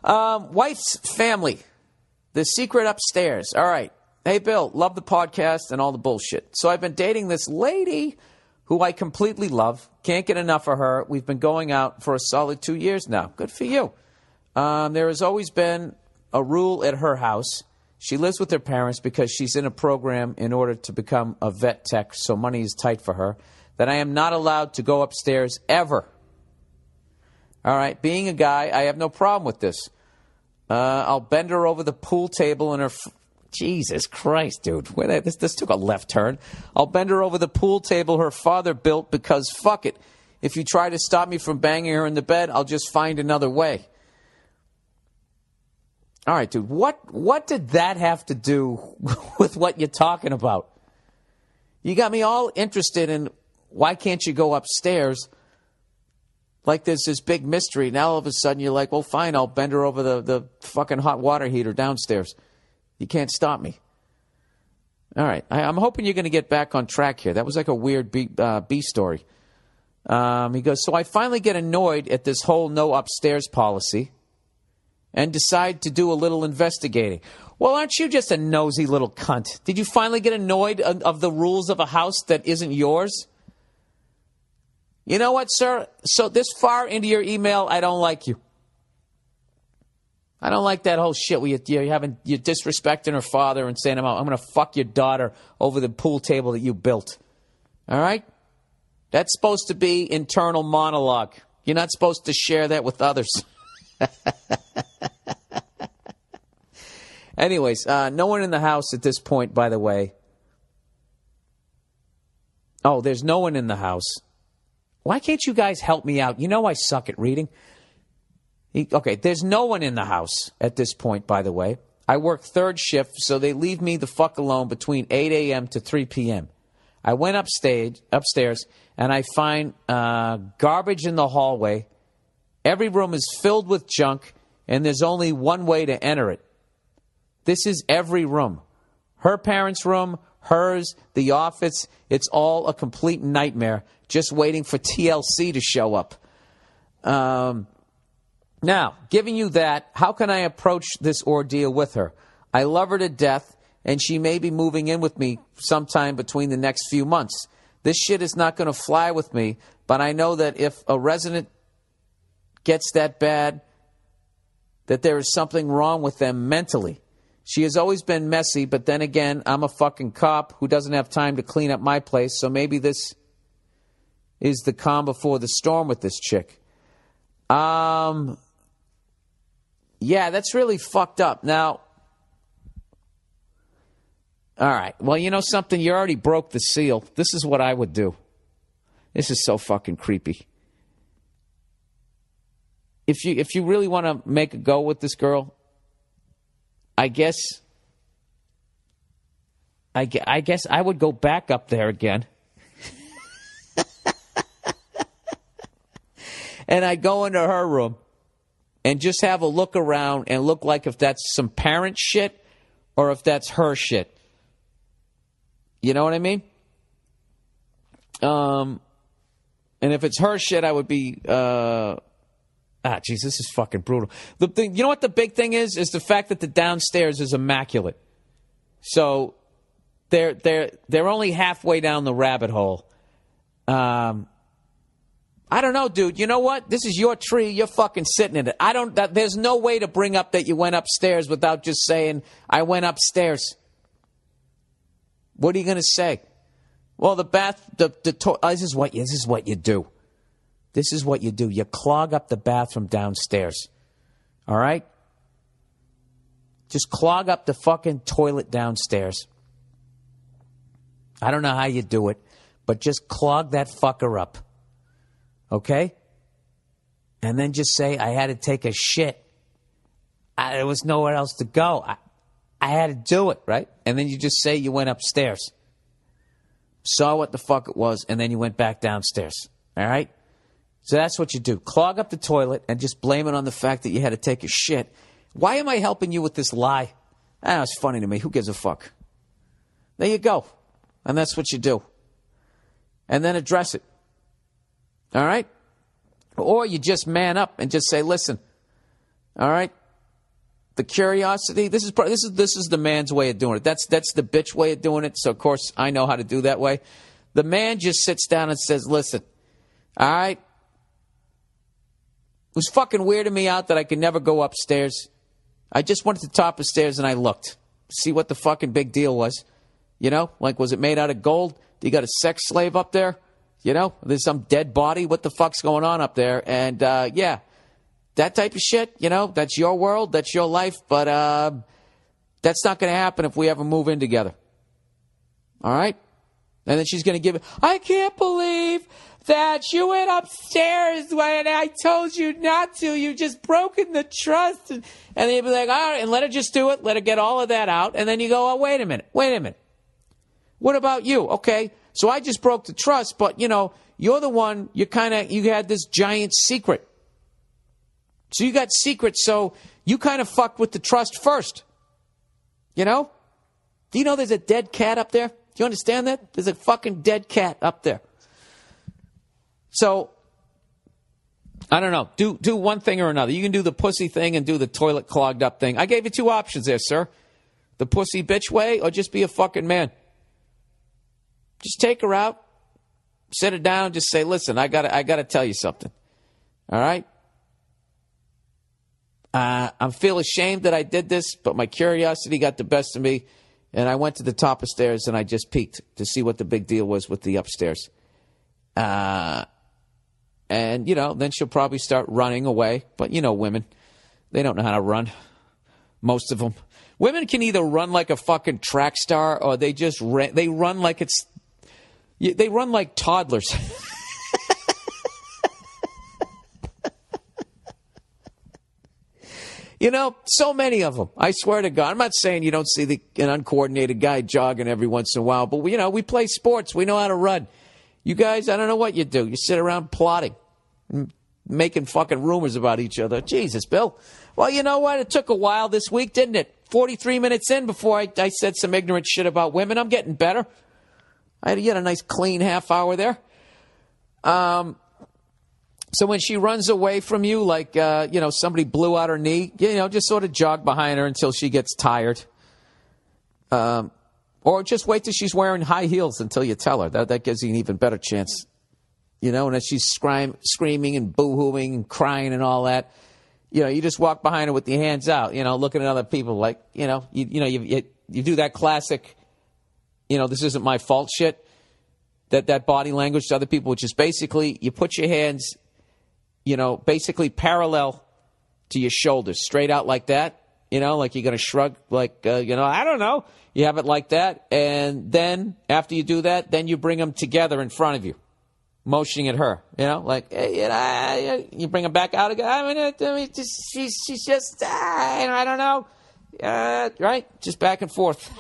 Wife's family. The secret upstairs. All right. Hey, Bill, love the podcast and all the bullshit. So I've been dating this lady who I completely love. Can't get enough of her. We've been going out for a solid 2 years now. Good for you. There has always been a rule at her house. She lives with her parents because she's in a program in order to become a vet tech, so money is tight for her, that I am not allowed to go upstairs ever. All right. Being a guy, I have no problem with this. I'll bend her over the pool table in her... Jesus Christ, dude. This took a left turn. I'll bend her over the pool table her father built because, fuck it, if you try to stop me from banging her in the bed, I'll just find another way. All right, dude, what did that have to do with what you're talking about? You got me all interested in why can't you go upstairs? Like there's this big mystery. Now all of a sudden you're like, well, fine, I'll bend her over the fucking hot water heater downstairs. You can't stop me. All right. I'm hoping you're going to get back on track here. That was like a weird B story. He goes, so I finally get annoyed at this whole no upstairs policy and decide to do a little investigating. Well, aren't you just a nosy little cunt? Did you finally get annoyed of the rules of a house that isn't yours? You know what, sir? So this far into your email, I don't like you. I don't like that whole shit where you're disrespecting her father and saying, I'm going to fuck your daughter over the pool table that you built. All right? That's supposed to be internal monologue. You're not supposed to share that with others. Anyways, no one in the house at this point, by the way. Oh, there's no one in the house. Why can't you guys help me out? You know I suck at reading. Okay, there's no one in the house at this point, by the way. I work third shift, so they leave me the fuck alone between 8 a.m. to 3 p.m. I went upstairs, and I find garbage in the hallway. Every room is filled with junk, and there's only one way to enter it. This is every room. Her parents' room, hers, the office. It's all a complete nightmare, just waiting for TLC to show up. Now, giving you that, how can I approach this ordeal with her? I love her to death, and she may be moving in with me sometime between the next few months. This shit is not going to fly with me, but I know that if a resident gets that bad, that there is something wrong with them mentally. She has always been messy, but then again, I'm a fucking cop who doesn't have time to clean up my place, so maybe this is the calm before the storm with this chick. Yeah, that's really fucked up. Now, all right. Well, you know something? You already broke the seal. This is what I would do. This is so fucking creepy. If you really want to make a go with this girl, I guess I would go back up there again. And I go into her room and just have a look around and look like if that's some parent shit or if that's her shit. You know what I mean? And if it's her shit, I would be... jeez, this is fucking brutal. The thing, you know what the big thing is the fact that the downstairs is immaculate. So they're only halfway down the rabbit hole. I don't know, dude. You know what? This is your tree. You're fucking sitting in it. There's no way to bring up that you went upstairs without just saying, I went upstairs. What are you going to say? Well, this is what you do. This is what you do. You clog up the bathroom downstairs. All right? Just clog up the fucking toilet downstairs. I don't know how you do it, but just clog that fucker up. Okay? And then just say, I had to take a shit. There was nowhere else to go. I had to do it, right? And then you just say you went upstairs. Saw what the fuck it was, and then you went back downstairs. All right? So that's what you do. Clog up the toilet and just blame it on the fact that you had to take a shit. Why am I helping you with this lie? It's funny to me. Who gives a fuck? There you go. And that's what you do. And then address it. All right? Or you just man up and just say, listen, all right, the curiosity. This is the man's way of doing it. That's the bitch way of doing it. So of course I know how to do that way. The man just sits down and says, "Listen, all right. It was fucking weirding me out that I could never go upstairs. I just went to the top of the stairs and I looked, see what the fucking big deal was. You know, like, was it made out of gold? Do you got a sex slave up there? You know, there's some dead body. What the fuck's going on up there? And yeah, that type of shit. You know, that's your world, that's your life. But that's not going to happen if we ever move in together. All right." And then she's going to give it, "I can't believe that you went upstairs when I told you not to. You just broken the trust." And then you'd be like, "All right," and let her just do it. Let her get all of that out. And then you go, "Oh, wait a minute. What about you? Okay, so I just broke the trust, but, you know, you're the one, you had this giant secret. So you got secrets, so you kind of fucked with the trust first. You know? Do you know there's a dead cat up there? Do you understand that? There's a fucking dead cat up there. So, I don't know. Do one thing or another. You can do the pussy thing and do the toilet clogged up thing. I gave you 2 options there, sir. The pussy bitch way or just be a fucking man. Just take her out, sit her down, just say, "Listen, I gotta tell you something. All right? I feel ashamed that I did this, but my curiosity got the best of me. And I went to the top of stairs and I just peeked to see what the big deal was with the upstairs." And, you know, then she'll probably start running away. But, you know, women, they don't know how to run. Most of them. Women can either run like a fucking track star or they just they run like they run like toddlers. You know, so many of them. I swear to God. I'm not saying you don't see an uncoordinated guy jogging every once in a while, but, you know, we play sports. We know how to run. You guys, I don't know what you do. You sit around plotting, making fucking rumors about each other. Jesus, Bill. Well, you know what? It took a while this week, didn't it? 43 minutes in before I said some ignorant shit about women. I'm getting better. I had to get a nice clean half hour there. So when she runs away from you, like, you know, somebody blew out her knee, you know, just sort of jog behind her until she gets tired. Or just wait till she's wearing high heels until you tell her. That gives you an even better chance. You know, and as she's screaming and boo-hooing and crying and all that, you know, you just walk behind her with your hands out, you know, looking at other people like, you know, you do that classic, you know, this isn't my fault shit, that body language to other people, which is basically you put your hands, you know, basically parallel to your shoulders, straight out like that, you know, like you're going to shrug, like, you know, I don't know. You have it like that, and then after you do that, then you bring them together in front of you, motioning at her, you know, like, hey, you know, you bring them back out again. I mean she's just, I don't know, right? Just back and forth.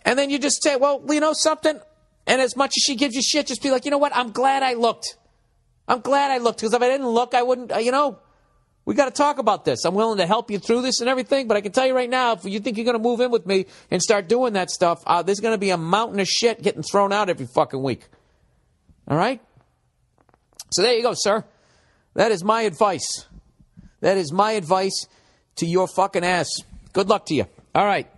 And then you just say, well, you know something? And as much as she gives you shit, just be like, you know what? I'm glad I looked. Because if I didn't look, I wouldn't, you know, we got to talk about this. I'm willing to help you through this and everything, but I can tell you right now, if you think you're going to move in with me and start doing that stuff, there's going to be a mountain of shit getting thrown out every fucking week. All right? So there you go, sir. That is my advice. That is my advice to your fucking ass. Good luck to you. All right.